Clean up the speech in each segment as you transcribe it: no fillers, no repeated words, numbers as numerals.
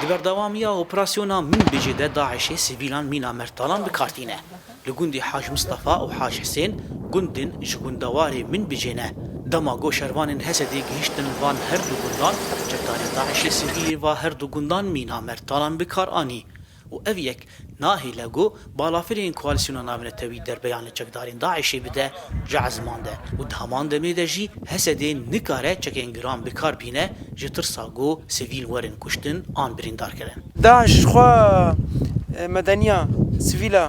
Di berdewamiya operasyona min bêjê de Daişê sivîlan mîna mertalan bikartîne. Li gundê Haj Mustafa û Haj Hesên gundên ji gundewarê min bêjê ne. Dema goşervanên Hesedê gihîştin van her du gundan, cekdarên Daişê sivîlê va her du gundan mîna mertalan bikar anî. û ev yek nahêle got balafirên koalîsyona navnetewî derbeyanê çekdarên Daişê bide ji ezman de û di heman demê de jî Hesedê nikare çekên giran bikar bîne ji tirsa got sivîl werin kuştin an birîndar kirin. داعش خوا مدنيا سيفيلا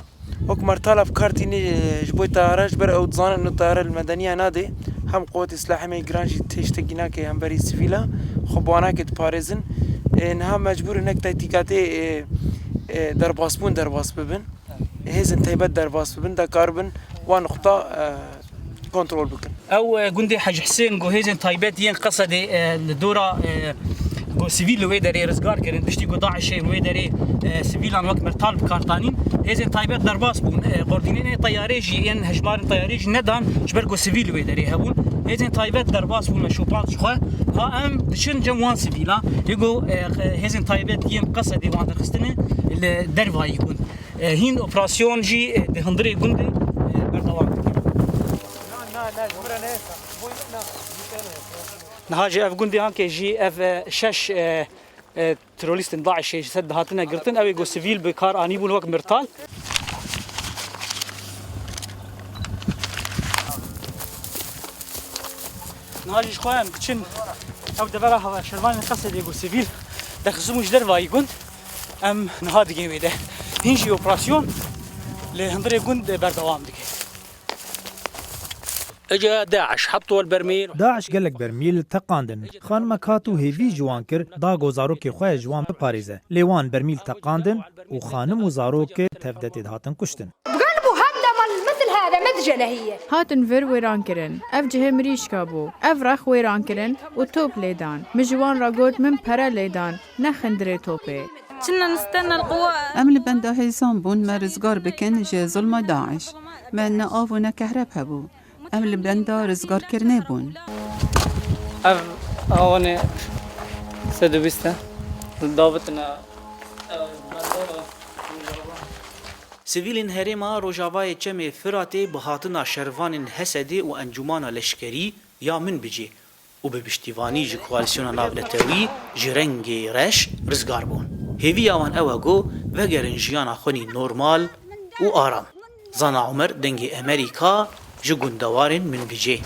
وك مرتالا بكارتيني جبوي طيارة جبر او تزان انه الطيارة المدنية نادي هم قوات اسلحة مي جرانجي تشتكيناكي هم بري سيفيلا خبواناكي تباريزن انها مجبور انك تايتيكاتي درباس ببن هيزن تايبات درباس ببن دا كاربن ونقطة كنترول بكن او جندي حاج حسين جو هيزن تايبات ين قصدي الدورة جو سيفيل لوي داري رزقار كرن بشتي جو داعش لوي داري سيفيلان وقت مرتال بكارتانين هيزن تايبات درباس بون قردينين طياري جي ين هجمار طياري جي ندان جبر جو سيفيل لوي داري هبون هيزن تايبات درباس بون مشوبان شخوا ها ام دشن جوان سيفيلا يجو هيزن تايبات ين قصدي وان دخستنه الدرفا يكون هين اوبراسيون جي هندري جندي بردوام نهاجي اف جندي هانكي جي اف شش تروليستن داعش سد هاتنا قرتن او يجو سيفيل بكار اني بون وقت مرتال نهاجي شخوان كتشن او دبرا هوا شربان قصد يجو سيفيل دخزمو جدر واي جند ام نهاد جيمي ده هنجي اوبراسيون لهندري جند بردوام دكي اجا داعش حطوا البرميل داعش gelek bermîl teqandin. Xanima kat û hêvî ji wan kir da gozarokê xwe ji wan biparize. Lê wan bermîl teqandin û xanim û zarokê tevdetê hatin kuştin. هاتن vir wêran kirin. Ev cihê mirîşka bû. Ev rex wêran kirin û top lêdan. Min ji wan re got min pere lêdan. Nexindirê topê. ام لبندا هيزان بون ما رزقار بكن جي ظلم داعش ما نقاف ونكهرب هبو ام لبندا رزقار كرني بون اف هون سدويستا داوتنا Sivîlên herêma Rojavayê Çemê Firatê bi hatina şervanên Hesedê û encûmana leşkerî ya min bicê û bi piştîvanî ji koalîsyona navnetewî ji rengê reş rizgar bûn. Hêviya wan ew e got vegerin jiyana xwenî normal û aram. Zana Umer dengê Amerîka ji gundewarên min bicê.